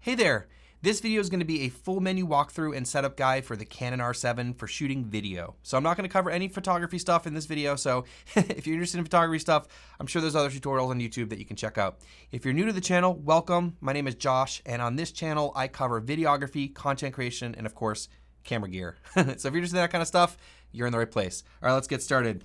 Hey there! This video is going to be a full menu walkthrough and setup guide for the Canon R7 for shooting video. So I'm not going to cover any photography stuff in this video, so if you're interested in photography stuff, I'm sure there's other tutorials on YouTube that you can check out. If you're new to the channel, welcome. My name is Josh, and on this channel, I cover videography, content creation, and of course, camera gear. So if you're interested in that kind of stuff, you're in the right place. All right, let's get started.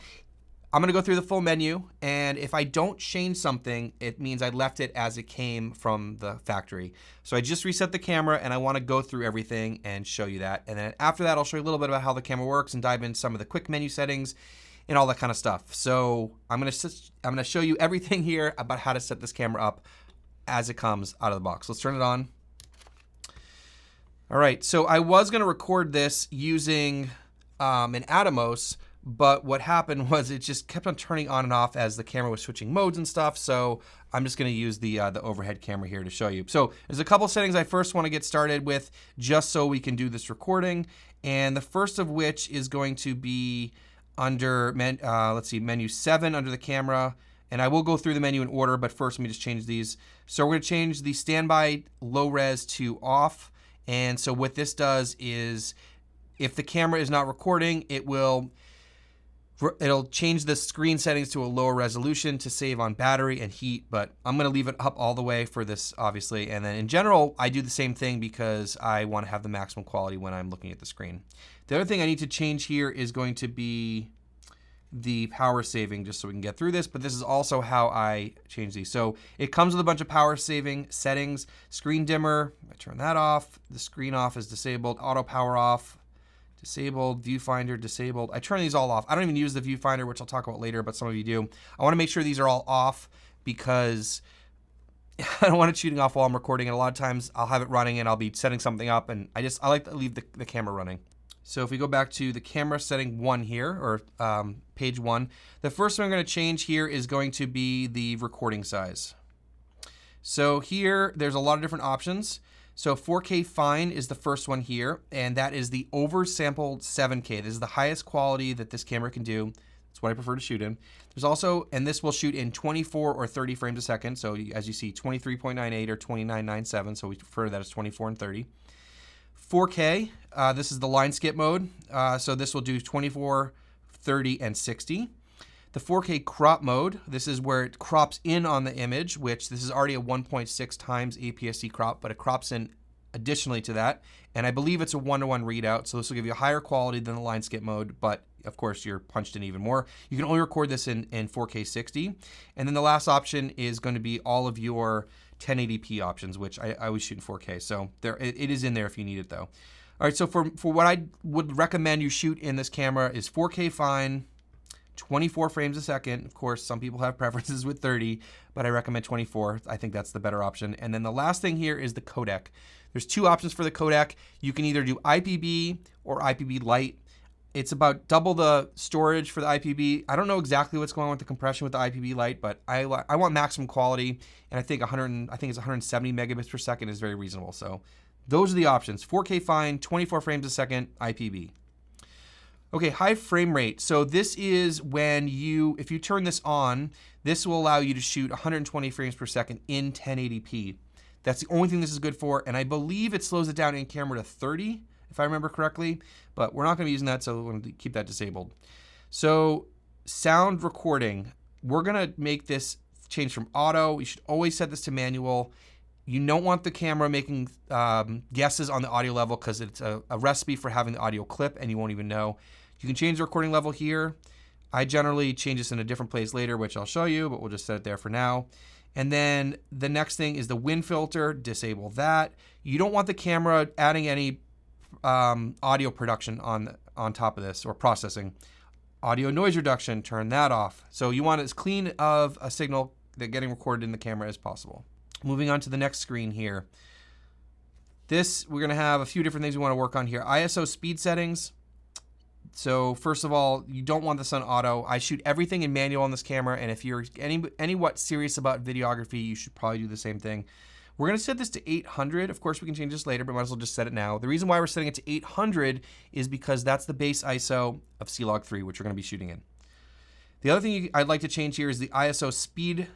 I'm going to go through the full menu, and if I don't change something, it means I left it as it came from the factory. So I just reset the camera, and I want to go through everything and show you that. And then after that, I'll show you a little bit about how the camera works and dive into some of the quick menu settings and all that kind of stuff. So I'm going to show you everything here about how to set this camera up as it comes out of the box. Let's turn it on. All right, so I was going to record this using an Atomos, but what happened was it just kept on turning on and off as the camera was switching modes and stuff. So I'm just going to use the overhead camera here to show you. So there's a couple settings I first want to get started with just so we can do this recording. And the first of which is going to be under, menu 7 under the camera. And I will go through the menu in order, but first let me just change these. So we're going to change the standby low res to off. And so what this does is if the camera is not recording, it'll change the screen settings to a lower resolution to save on battery and heat, but I'm going to leave it up all the way for this, obviously. And then in general, I do the same thing because I want to have the maximum quality when I'm looking at the screen. The other thing I need to change here is going to be the power saving, just so we can get through this, but this is also how I change these. So it comes with a bunch of power saving settings. Screen dimmer, I turn that off. The screen off is disabled. Auto power off. Disabled, viewfinder disabled. I turn these all off. I don't even use the viewfinder, which I'll talk about later, but some of you do. I want to make sure these are all off because I don't want it shooting off while I'm recording, and a lot of times I'll have it running and I'll be setting something up, and I like to leave the camera running. So if we go back to the camera setting 1 here, or page 1, the first thing I'm going to change here is going to be the recording size. So here, there's a lot of different options. So 4K fine is the first one here, and that is the oversampled 7K. This is the highest quality that this camera can do. That's what I prefer to shoot in. There's also, and this will shoot in 24 or 30 frames a second. So as you see, 23.98 or 29.97. So we prefer that as 24 and 30. 4K, this is the line skip mode. So this will do 24, 30, and 60. The 4K crop mode, this is where it crops in on the image, which this is already a 1.6 times APS-C crop, but it crops in additionally to that. And I believe it's a 1:1 readout, so this will give you a higher quality than the line skip mode, but of course you're punched in even more. You can only record this in 4K 60. And then the last option is going to be all of your 1080p options, which I always shoot in 4K. So it is in there if you need it though. All right, so for what I would recommend you shoot in this camera is 4K fine, 24 frames a second. Of course, some people have preferences with 30, but I recommend 24. I think that's the better option. And then the last thing here is the codec. There's 2 options for the codec. You can either do IPB or IPB Lite. It's about double the storage for the IPB. I don't know exactly what's going on with the compression with the IPB Lite, but I want maximum quality, and I think it's 170 megabits per second is very reasonable. So those are the options: 4K fine, 24 frames a second, IPB. Okay, high frame rate. So this is when if you turn this on, this will allow you to shoot 120 frames per second in 1080p. That's the only thing this is good for, and I believe it slows it down in camera to 30, if I remember correctly, but we're not going to be using that, so we're going to keep that disabled. So sound recording, we're going to make this change from auto. You should always set this to manual. You don't want the camera making guesses on the audio level because it's a recipe for having the audio clip and you won't even know. You can change the recording level here. I generally change this in a different place later, which I'll show you, but we'll just set it there for now. And then the next thing is the wind filter, disable that. You don't want the camera adding any audio production on top of this, or processing. Audio noise reduction, turn that off. So you want as clean of a signal that getting recorded in the camera as possible. Moving on to the next screen here. We're going to have a few different things we want to work on here. ISO speed settings. So first of all, you don't want this on auto. I shoot everything in manual on this camera, and if you're anywhat serious about videography, you should probably do the same thing. We're going to set this to 800. Of course, we can change this later, but might as well just set it now. The reason why we're setting it to 800 is because that's the base ISO of C-Log 3, which we're going to be shooting in. The other thing I'd like to change here is the ISO speed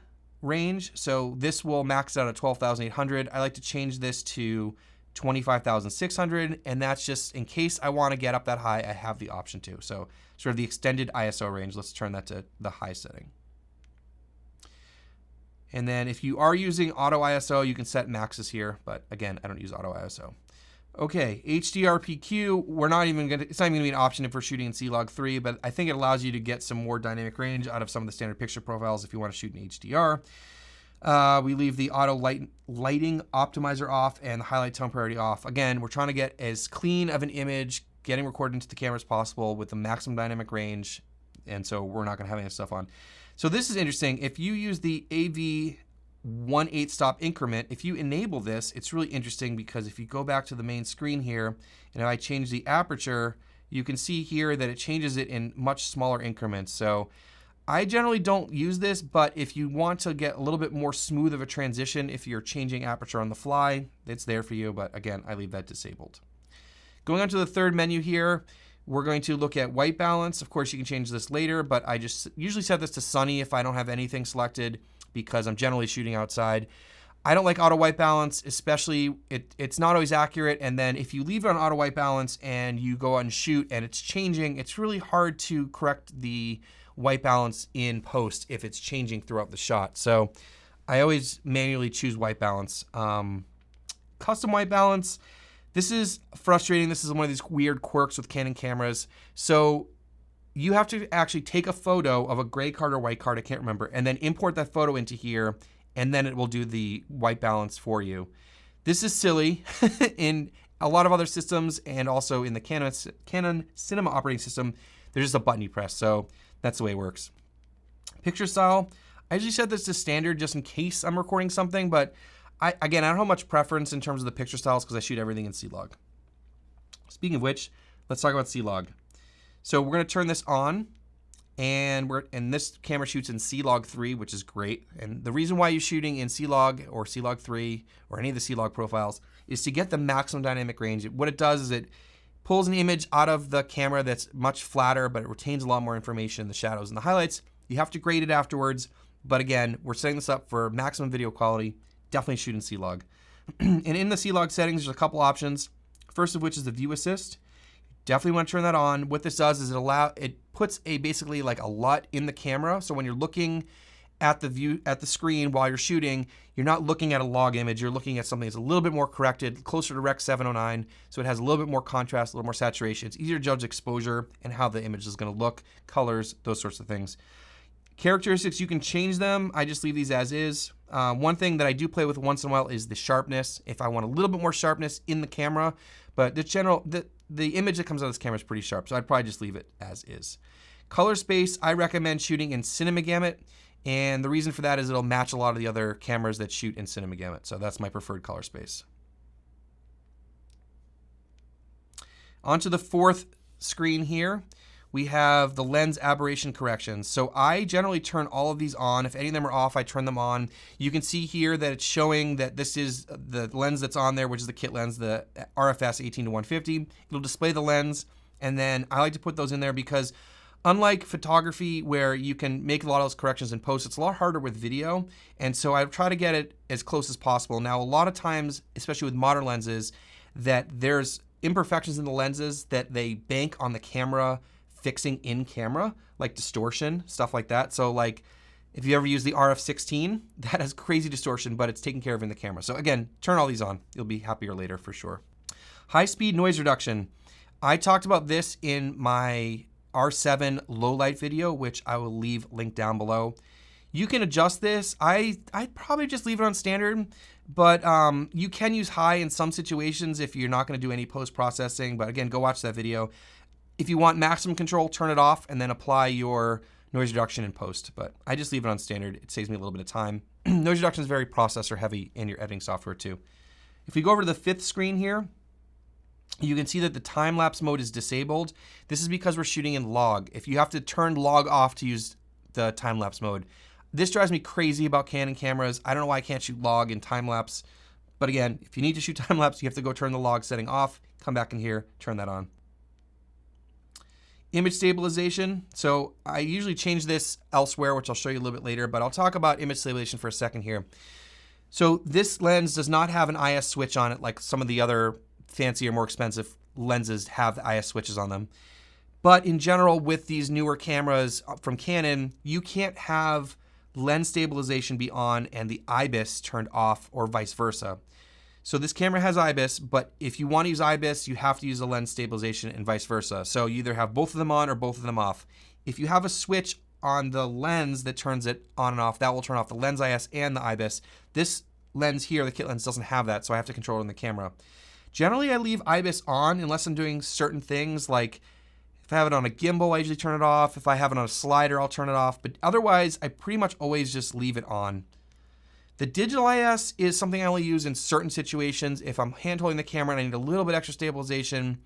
range. So this will max out at 12,800. I like to change this to 25,600, and that's just in case I want to get up that high, I have the option to. So sort of the extended ISO range, let's turn that to the high setting. And then if you are using auto ISO, you can set maxes here, but again, I don't use auto ISO. Okay, HDRPQ, it's not even gonna be an option if we're shooting in C-Log 3, but I think it allows you to get some more dynamic range out of some of the standard picture profiles if you want to shoot in HDR. We leave the auto lighting optimizer off and the highlight tone priority off. Again, we're trying to get as clean of an image getting recorded into the camera as possible with the maximum dynamic range, and so we're not gonna have any stuff on. So this is interesting. If you use the AV 1/8 stop increment, if you enable this, it's really interesting because if you go back to the main screen here, and if I change the aperture, you can see here that it changes it in much smaller increments. So I generally don't use this, but if you want to get a little bit more smooth of a transition, if you're changing aperture on the fly, it's there for you, but again, I leave that disabled. Going on to the third menu here, we're going to look at white balance. Of course, you can change this later, but I just usually set this to sunny if I don't have anything selected because I'm generally shooting outside. I don't like auto white balance, especially it's not always accurate. And then if you leave it on auto white balance and you go out and shoot and it's changing, it's really hard to correct the white balance in post if it's changing throughout the shot. So I always manually choose white balance. Custom white balance, this is frustrating. This is one of these weird quirks with Canon cameras. So you have to actually take a photo of a gray card or white card, I can't remember, and then import that photo into here, and then it will do the white balance for you. This is silly in a lot of other systems, and also in the Canon Cinema operating system, there's just a button you press, so that's the way it works. Picture style, I usually set this to standard just in case I'm recording something, but I don't have much preference in terms of the picture styles because I shoot everything in C-Log. Speaking of which, let's talk about C-Log. So we're going to turn this on, and this camera shoots in C-Log 3, which is great. And the reason why you're shooting in C-Log or C-Log 3 or any of the C-Log profiles is to get the maximum dynamic range. What it does is it pulls an image out of the camera that's much flatter, but it retains a lot more information, the shadows and the highlights. You have to grade it afterwards, but again, we're setting this up for maximum video quality. Definitely shoot in C-Log. And in the C-Log settings, there's a couple options. First of which is the view assist. Definitely want to turn that on. What this does is it puts basically like a LUT in the camera. So when you're looking at the screen while you're shooting, you're not looking at a log image. You're looking at something that's a little bit more corrected, closer to Rec 709. So it has a little bit more contrast, a little more saturation. It's easier to judge exposure and how the image is going to look, colors, those sorts of things. Characteristics, you can change them. I just leave these as is. One thing that I do play with once in a while is the sharpness. If I want a little bit more sharpness in the camera, but the image that comes out of this camera is pretty sharp, so I'd probably just leave it as is. Color space, I recommend shooting in Cinema Gamut, and the reason for that is it'll match a lot of the other cameras that shoot in Cinema Gamut, so that's my preferred color space. Onto the fourth screen here. We have the lens aberration corrections. So I generally turn all of these on. If any of them are off, I turn them on. You can see here that it's showing that this is the lens that's on there, which is the kit lens, the RFS 18-150. It'll display the lens, and then I like to put those in there because unlike photography where you can make a lot of those corrections in post, it's a lot harder with video, and so I try to get it as close as possible. Now, a lot of times, especially with modern lenses, that there's imperfections in the lenses that they bank on the camera fixing in camera, like distortion, stuff like that. So like if you ever use the RF16, that has crazy distortion, but it's taken care of in the camera. So again, turn all these on. You'll be happier later for sure. High speed noise reduction. I talked about this in my R7 low light video, which I will leave linked down below. You can adjust this. I'd probably just leave it on standard, but you can use high in some situations if you're not gonna do any post-processing, but again, go watch that video. If you want maximum control, turn it off and then apply your noise reduction in post. But I just leave it on standard. It saves me a little bit of time. Noise reduction is very processor heavy in your editing software too. If we go over to the fifth screen here, you can see that the time-lapse mode is disabled. This is because we're shooting in log. If you have to turn log off to use the time-lapse mode. This drives me crazy about Canon cameras. I don't know why I can't shoot log in time-lapse. But again, if you need to shoot time-lapse, you have to go turn the log setting off, come back in here, turn that on. Image stabilization. So I usually change this elsewhere, which I'll show you a little bit later, but I'll talk about image stabilization for a second here. So this lens does not have an IS switch on it like some of the other fancier, more expensive lenses have the IS switches on them. But in general, with these newer cameras from Canon, you can't have lens stabilization be on and the IBIS turned off or vice versa. So this camera has IBIS, but if you want to use IBIS, you have to use the lens stabilization and vice versa. So you either have both of them on or both of them off. If you have a switch on the lens that turns it on and off, that will turn off the lens IS and the IBIS. This lens here, the kit lens, doesn't have that, so I have to control it on the camera. Generally, I leave IBIS on unless I'm doing certain things, like if I have it on a gimbal, I usually turn it off. If I have it on a slider, I'll turn it off. But otherwise, I pretty much always just leave it on. The digital IS is something I only use in certain situations. If I'm hand-holding the camera and I need a little bit extra stabilization,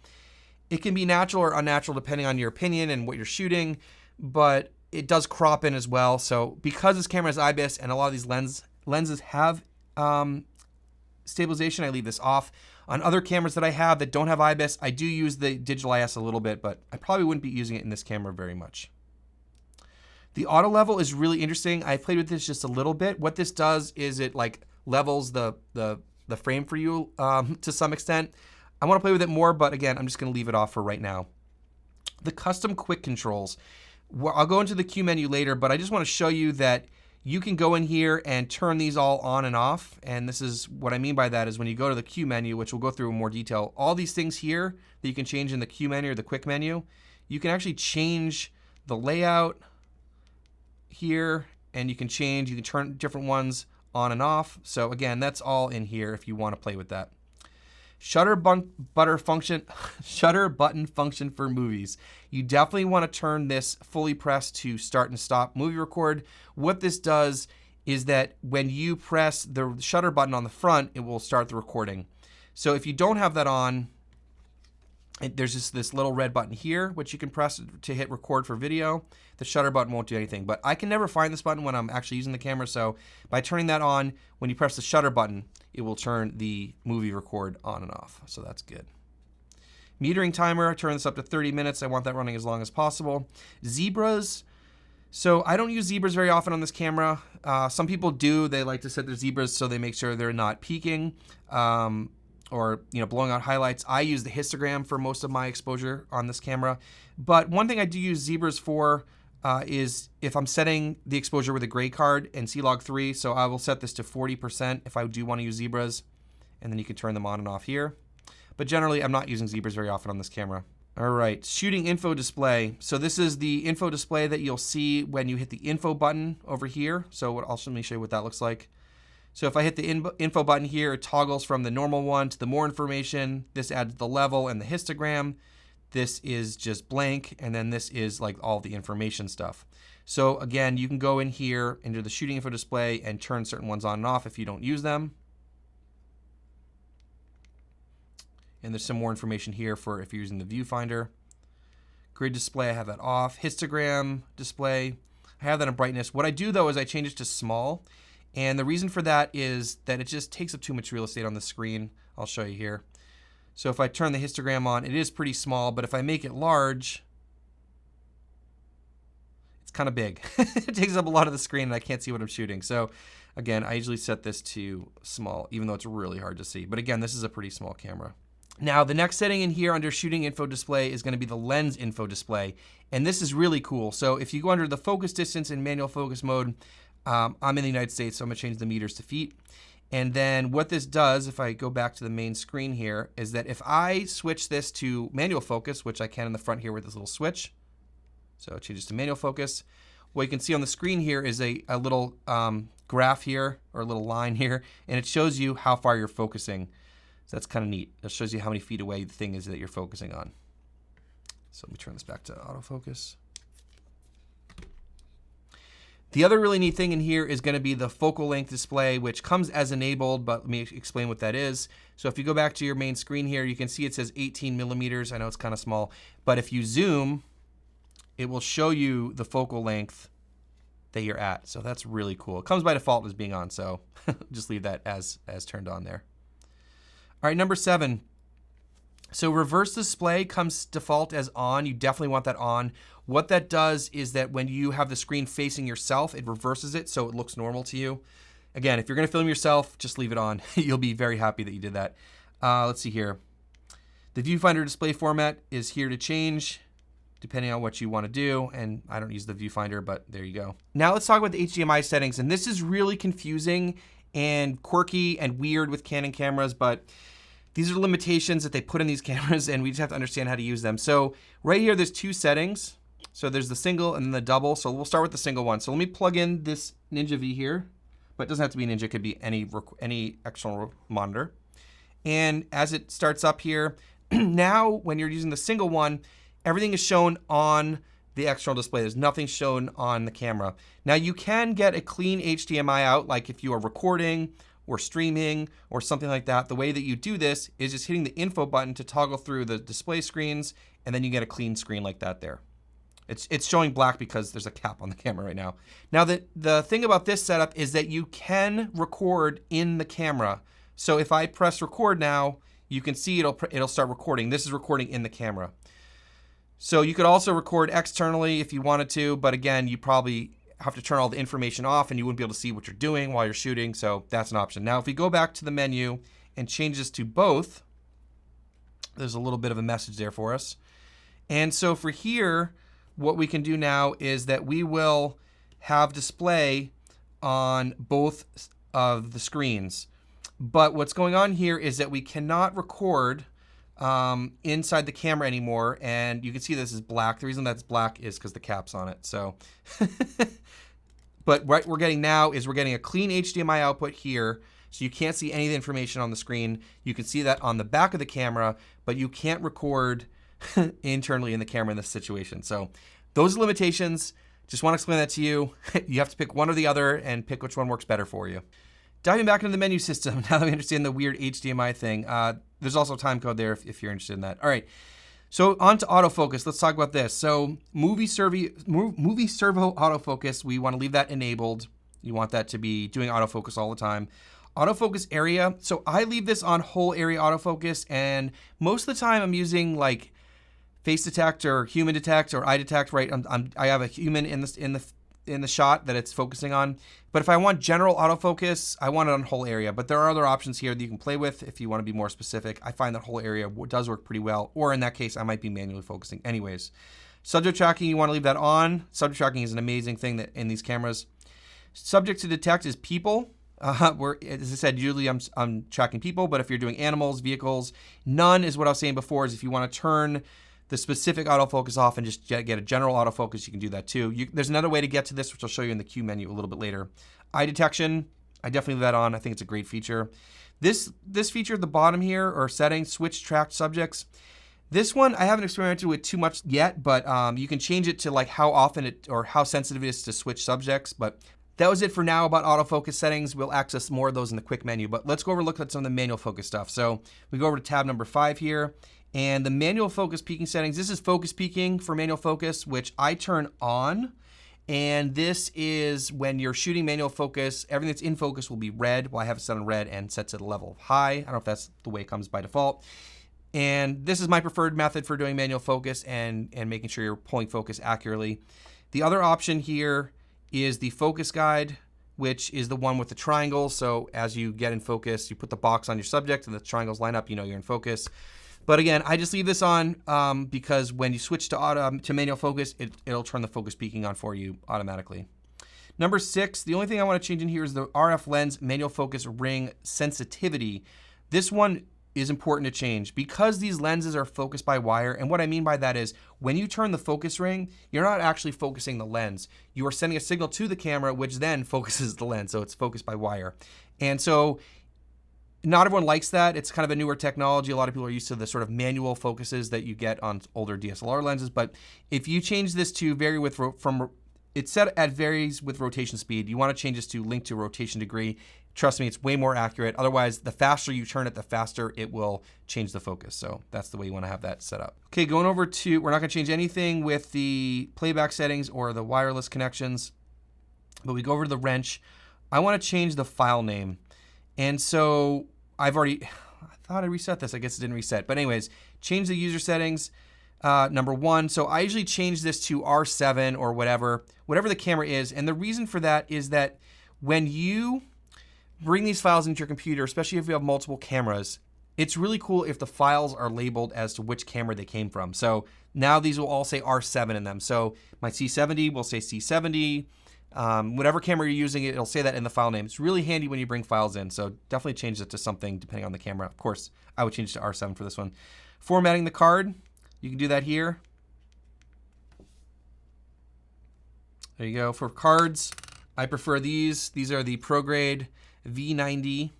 it can be natural or unnatural depending on your opinion and what you're shooting, but it does crop in as well. So because this camera has IBIS and a lot of these lenses have stabilization, I leave this off. On other cameras that I have that don't have IBIS, I do use the digital IS a little bit, but I probably wouldn't be using it in this camera very much. The auto level is really interesting. I played with this just a little bit. What this does is it like levels the frame for you to some extent. I want to play with it more, but again, I'm just going to leave it off for right now. The custom quick controls. Well, I'll go into the Q menu later, but I just want to show you that you can go in here and turn these all on and off. And this is what I mean by that is when you go to the Q menu, which we'll go through in more detail, all these things here that you can change in the Q menu or the quick menu, you can actually change the layout here, and you can turn different ones on and off. So again, that's all in here if you want to play with that. Shutter button function for movies. You definitely want to turn this fully pressed to start and stop movie record. What this does is that when you press the shutter button on the front, it will start the recording. So if you don't have that on, there's just this little red button here, which you can press to hit record for video. The shutter button won't do anything, but I can never find this button when I'm actually using the camera. So by turning that on, when you press the shutter button, it will turn the movie record on and off. So that's good. Metering timer, I turn this up to 30 minutes. I want that running as long as possible. Zebras. So I don't use zebras very often on this camera. Some people do. They like to set their zebras so they make sure they're not peaking. Or blowing out highlights. I use the histogram for most of my exposure on this camera. But one thing I do use zebras for is if I'm setting the exposure with a gray card and C-Log 3, so I will set this to 40% if I do want to use zebras, and then you can turn them on and off here. But generally, I'm not using zebras very often on this camera. All right, shooting info display. So this is the info display that you'll see when you hit the info button over here. So let me show you what that looks like. So if I hit the info button here, it toggles from the normal one to the more information. This adds the level and the histogram. This is just blank, and then this is like all the information stuff. So again, you can go in here into the shooting info display and turn certain ones on and off if you don't use them. And there's some more information here for if you're using the viewfinder. Grid display, I have that off. Histogram display, I have that in brightness. What I do though is I change it to small. And the reason for that is that it just takes up too much real estate on the screen. I'll show you here. So if I turn the histogram on, it is pretty small, but if I make it large, it's kind of big. It takes up a lot of the screen and I can't see what I'm shooting. So again, I usually set this to small, even though it's really hard to see. But again, this is a pretty small camera. Now, the next setting in here under shooting info display is going to be the lens info display. And this is really cool. So if you go under the focus distance in manual focus mode, I'm in the United States, so I'm going to change the meters to feet. And then what this does, if I go back to the main screen here, is that if I switch this to manual focus, which I can in the front here with this little switch, so it changes to manual focus, what you can see on the screen here is a little graph here, or a little line here, and it shows you how far you're focusing. So that's kind of neat. It shows you how many feet away the thing is that you're focusing on. So let me turn this back to autofocus. The other really neat thing in here is going to be the focal length display, which comes as enabled, but let me explain what that is. So if you go back to your main screen here, you can see it says 18 millimeters. I know it's kind of small, but if you zoom, it will show you the focal length that you're at. So that's really cool. It comes by default as being on, so just leave that as turned on there. All right, number 7. So reverse display comes default as on. You definitely want that on. What that does is that when you have the screen facing yourself, it reverses it so it looks normal to you. Again, if you're going to film yourself, just leave it on. You'll be very happy that you did that. Let's see here. The viewfinder display format is here to change depending on what you want to do. And I don't use the viewfinder, but there you go. Now let's talk about the HDMI settings. And this is really confusing and quirky and weird with Canon cameras, but these are limitations that they put in these cameras, and we just have to understand how to use them. So right here, there's two settings. So there's the single and then the double. So we'll start with the single one. So let me plug in this Ninja V here, but it doesn't have to be Ninja. It could be any external monitor. And as it starts up here, now when you're using the single one, everything is shown on the external display. There's nothing shown on the camera. Now you can get a clean HDMI out, like if you are recording or streaming or something like that. The way that you do this is just hitting the info button to toggle through the display screens, and then you get a clean screen like that there. It's showing black because there's a cap on the camera right now. Now the thing about this setup is that you can record in the camera. So if I press record now, you can see it'll start recording. This is recording in the camera. So you could also record externally if you wanted to, but again, you probably have to turn all the information off and you wouldn't be able to see what you're doing while you're shooting, so that's an option. Now if we go back to the menu and change this to both, there's a little bit of a message there for us. And so for here, what we can do now is that we will have display on both of the screens. But what's going on here is that we cannot record inside the camera anymore, and you can see this is black. The reason that's black is because the cap's on it. So, but what we're getting now is we're getting a clean HDMI output here, so you can't see any of the information on the screen. You can see that on the back of the camera, but you can't record internally in the camera in this situation. So those are limitations. Just want to explain that to you. You have to pick one or the other and pick which one works better for you. Diving back into the menu system, now that we understand the weird HDMI thing, there's also a time code there if you're interested in that. All right, so on to autofocus. Let's talk about this. So movie servo autofocus, we want to leave that enabled. You want that to be doing autofocus all the time. Autofocus area, so I leave this on whole area autofocus, and most of the time I'm using like face detect or human detect or eye detect, right? I have a human in the shot that it's focusing on. But if I want general autofocus, I want it on whole area. But there are other options here that you can play with if you want to be more specific. I find that whole area does work pretty well, or in that case, I might be manually focusing anyways. Subject tracking, you want to leave that on. Subject tracking is an amazing thing that in these cameras. Subject to detect is people. Where, as I said, usually I'm tracking people, but if you're doing animals, vehicles, none is what I was saying before, is if you want to turn the specific autofocus off and just get a general autofocus, you can do that too. There's another way to get to this, which I'll show you in the Q menu a little bit later. Eye detection, I definitely leave that on. I think it's a great feature. This feature at the bottom here, or settings, switch tracked subjects. This one I haven't experimented with too much yet, but you can change it to like how often it or how sensitive it is to switch subjects. But that was it for now about autofocus settings. We'll access more of those in the quick menu, but let's go over and look at some of the manual focus stuff. So we go over to tab number 5 here. And the manual focus peaking settings, this is focus peaking for manual focus, which I turn on. And this is when you're shooting manual focus, everything that's in focus will be red. Well, I have it set on red and set to the level of high. I don't know if that's the way it comes by default. And this is my preferred method for doing manual focus and making sure you're pulling focus accurately. The other option here is the focus guide, which is the one with the triangles. So as you get in focus, you put the box on your subject and the triangles line up, you know you're in focus. But again, I just leave this on because when you switch to manual focus, it'll turn the focus peaking on for you automatically. Number 6, the only thing I want to change in here is the RF lens manual focus ring sensitivity. This one is important to change because these lenses are focused by wire. And what I mean by that is when you turn the focus ring, you're not actually focusing the lens. You are sending a signal to the camera, which then focuses the lens. So it's focused by wire. And so not everyone likes that. It's kind of a newer technology. A lot of people are used to the sort of manual focuses that you get on older DSLR lenses. But if you change this to vary with it's set at varies with rotation speed. You want to change this to link to rotation degree. Trust me, it's way more accurate. Otherwise, the faster you turn it, the faster it will change the focus. So that's the way you want to have that set up. Okay, going over to, we're not going to change anything with the playback settings or the wireless connections, but we go over to the wrench. I want to change the file name. And so I I thought I reset this. I guess it didn't reset. But anyways, change the user settings. Number 1. So I usually change this to R7 or whatever the camera is. And the reason for that is that when you bring these files into your computer, especially if you have multiple cameras, it's really cool if the files are labeled as to which camera they came from. So now these will all say R7 in them. So my C70 will say C70. Whatever camera you're using, it'll say that in the file name. It's really handy when you bring files in. So definitely change it to something depending on the camera. Of course, I would change it to R7 for this one. Formatting the card, you can do that here. There you go. For cards, I prefer these. These are the ProGrade V90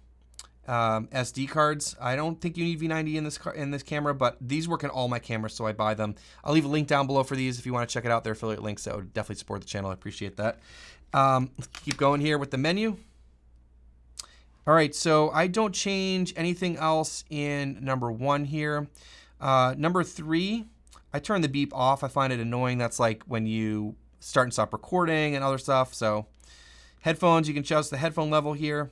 SD cards. I don't think you need V90 in this camera, but these work in all my cameras, so I buy them. I'll leave a link down below for these if you want to check it out. They're affiliate links. That would definitely support the channel. I appreciate that. Let's keep going here with the menu. All right, so I don't change anything else in number 1 here. Number 3, I turn the beep off. I find it annoying. That's like when you start and stop recording and other stuff. So headphones, you can adjust the headphone level here.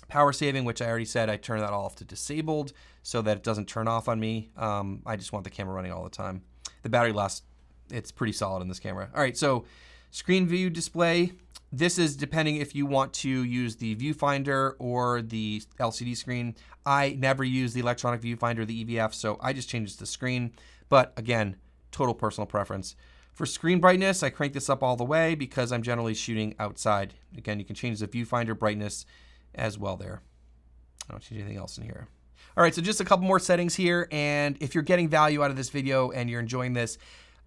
Power saving, which I already said, I turn that off to disabled so that it doesn't turn off on me. I just want the camera running all the time. The battery lasts, it's pretty solid in this camera. All right, so screen view display. This is depending if you want to use the viewfinder or the LCD screen. I never use the electronic viewfinder, the EVF, so I just change it to screen. But again, total personal preference. For screen brightness, I crank this up all the way because I'm generally shooting outside. Again, you can change the viewfinder brightness as well there. I don't change anything else in here. All right, so just a couple more settings here, and if you're getting value out of this video and you're enjoying this,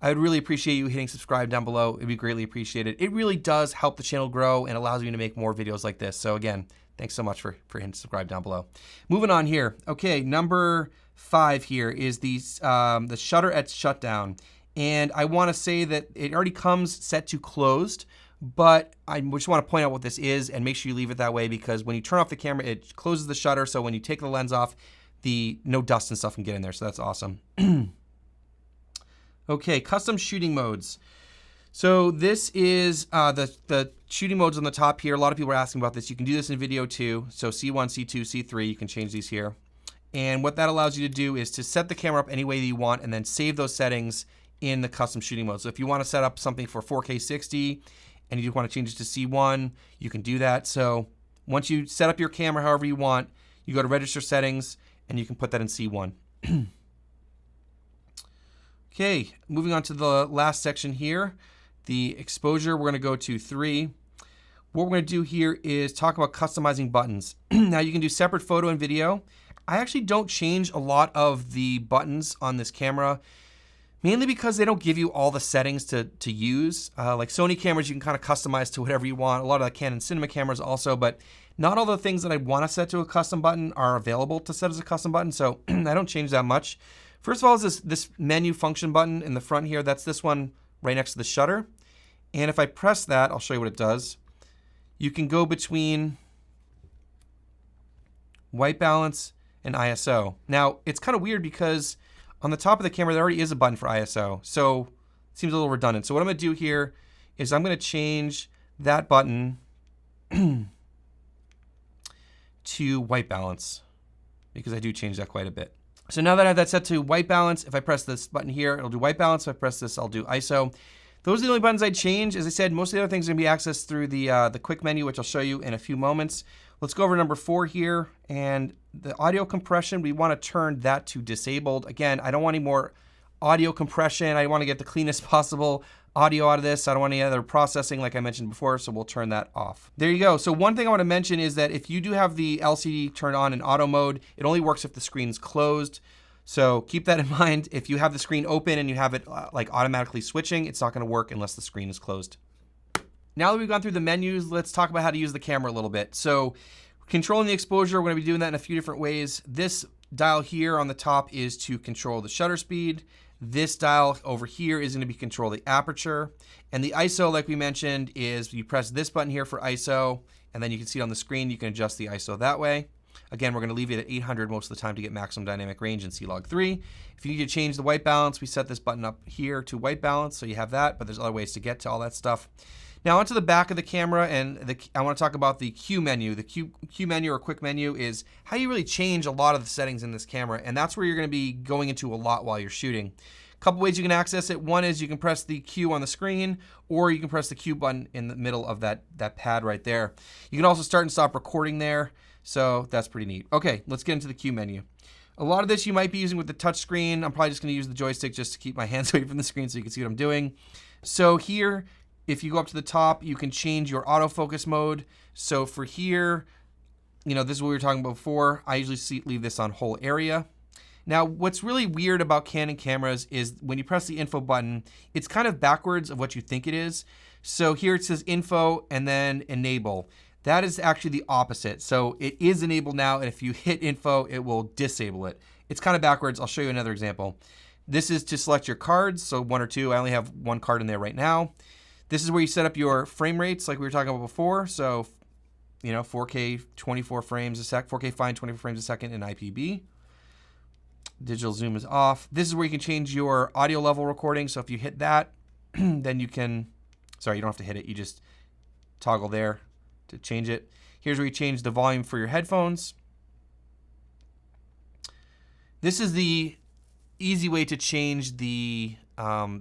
I would really appreciate you hitting subscribe down below. It'd be greatly appreciated. It really does help the channel grow and allows me to make more videos like this. So again, thanks so much for hitting subscribe down below. Moving on here. Okay, number 5 here is the shutter at shutdown. And I want to say that it already comes set to closed, but I just want to point out what this is and make sure you leave it that way, because when you turn off the camera, it closes the shutter. So when you take the lens off, no dust and stuff can get in there. So that's awesome. Okay, custom shooting modes. So this is the shooting modes on the top here. A lot of people are asking about this. You can do this in video too. So C1, C2, C3, you can change these here. And what that allows you to do is to set the camera up any way that you want and then save those settings in the custom shooting mode. So if you want to set up something for 4K 60 and you just want to change it to C1, you can do that. So once you set up your camera however you want, you go to register settings and you can put that in C1. Okay, moving on to the last section here, the exposure, we're going to go to 3. What we're going to do here is talk about customizing buttons. Now you can do separate photo and video. I actually don't change a lot of the buttons on this camera, mainly because they don't give you all the settings to use. Like Sony cameras, you can kind of customize to whatever you want. A lot of the Canon cinema cameras also, but not all the things that I want to set to a custom button are available to set as a custom button, so I don't change that much. First of all is this menu function button in the front here. That's this one right next to the shutter. And if I press that, I'll show you what it does. You can go between white balance and ISO. Now, it's kind of weird because on the top of the camera, there already is a button for ISO. So it seems a little redundant. So what I'm going to do here is I'm going to change that button to white balance, because I do change that quite a bit. So now that I have that set to white balance, if I press this button here, it'll do white balance. If I press this, I'll do ISO. Those are the only buttons I change. As I said, most of the other things are going to be accessed through the quick menu, which I'll show you in a few moments. Let's go over number 4 here. And the audio compression, we want to turn that to disabled. Again, I don't want any more audio compression. I want to get the cleanest possible audio out of this. I don't want any other processing like I mentioned before, so we'll turn that off. There you go. So one thing I want to mention is that if you do have the LCD turned on in auto mode, it only works if the screen's closed. So keep that in mind. If you have the screen open and you have it like automatically switching, it's not going to work unless the screen is closed. Now that we've gone through the menus, let's talk about how to use the camera a little bit. So controlling the exposure, we're going to be doing that in a few different ways. This dial here on the top is to control the shutter speed. This dial over here is going to be control the aperture. And the ISO, like we mentioned, is you press this button here for ISO, and then you can see it on the screen. You can adjust the ISO that way. Again, we're going to leave it at 800 most of the time to get maximum dynamic range in C-Log 3. If you need to change the white balance, we set this button up here to white balance, so you have that, but there's other ways to get to all that stuff. Now onto the back of the camera, and I want to talk about the Q menu. The Q menu or quick menu is how you really change a lot of the settings in this camera, and that's where you're going to be going into a lot while you're shooting. A couple ways you can access it. One is you can press the Q on the screen, or you can press the Q button in the middle of that pad right there. You can also start and stop recording there, so that's pretty neat. Okay, let's get into the Q menu. A lot of this you might be using with the touch screen. I'm probably just going to use the joystick just to keep my hands away from the screen so you can see what I'm doing. So here, if you go up to the top, you can change your autofocus mode. So for here, this is what we were talking about before. I usually leave this on whole area. Now, what's really weird about Canon cameras is when you press the info button, it's kind of backwards of what you think it is. So here it says info and then enable. That is actually the opposite. So it is enabled now, and if you hit info, it will disable it. It's kind of backwards. I'll show you another example. This is to select your cards, so 1 or 2. I only have 1 card in there right now. This is where you set up your frame rates like we were talking about before. So, 4K 24 frames a sec, 4K fine 24 frames a second in IPB. Digital zoom is off. This is where you can change your audio level recording. So if you hit that, then you can, sorry, you don't have to hit it. You just toggle there to change it. Here's where you change the volume for your headphones. This is the easy way to change the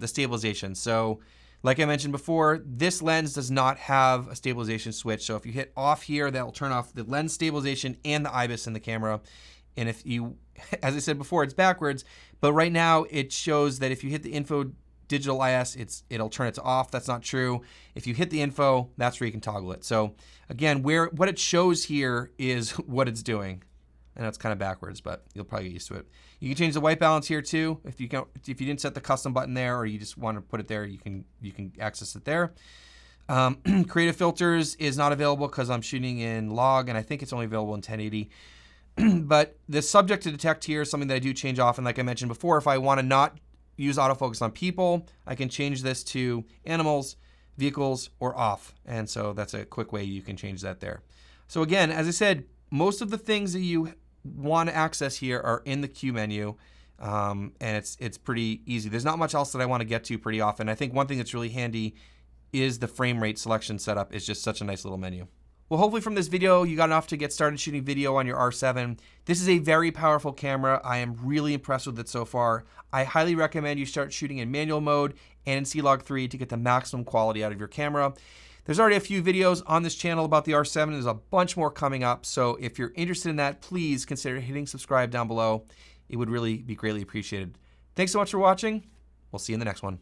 stabilization. So like I mentioned before, this lens does not have a stabilization switch. So if you hit off here, that will turn off the lens stabilization and the IBIS in the camera. And if you, as I said before, it's backwards, but right now it shows that if you hit the info digital IS, it'll turn it to off. That's not true. If you hit the info, that's where you can toggle it. So again, what it shows here is what it's doing. I know it's kind of backwards, but you'll probably get used to it. You can change the white balance here too. If you didn't set the custom button there, or you just want to put it there, you can access it there. Creative filters is not available because I'm shooting in log, and I think it's only available in 1080. But the subject to detect here is something that I do change often. Like I mentioned before, if I want to not use autofocus on people, I can change this to animals, vehicles, or off. And so that's a quick way you can change that there. So again, as I said, most of the things that you want to access here are in the Q menu, and it's pretty easy. There's not much else that I want to get to pretty often. I think one thing that's really handy is the frame rate selection setup. Is just such a nice little menu. Well, hopefully from this video, you got enough to get started shooting video on your R7. This is a very powerful camera. I am really impressed with it so far. I highly recommend you start shooting in manual mode and in C-Log 3 to get the maximum quality out of your camera. There's already a few videos on this channel about the R7. There's a bunch more coming up. So if you're interested in that, please consider hitting subscribe down below. It would really be greatly appreciated. Thanks so much for watching. We'll see you in the next one.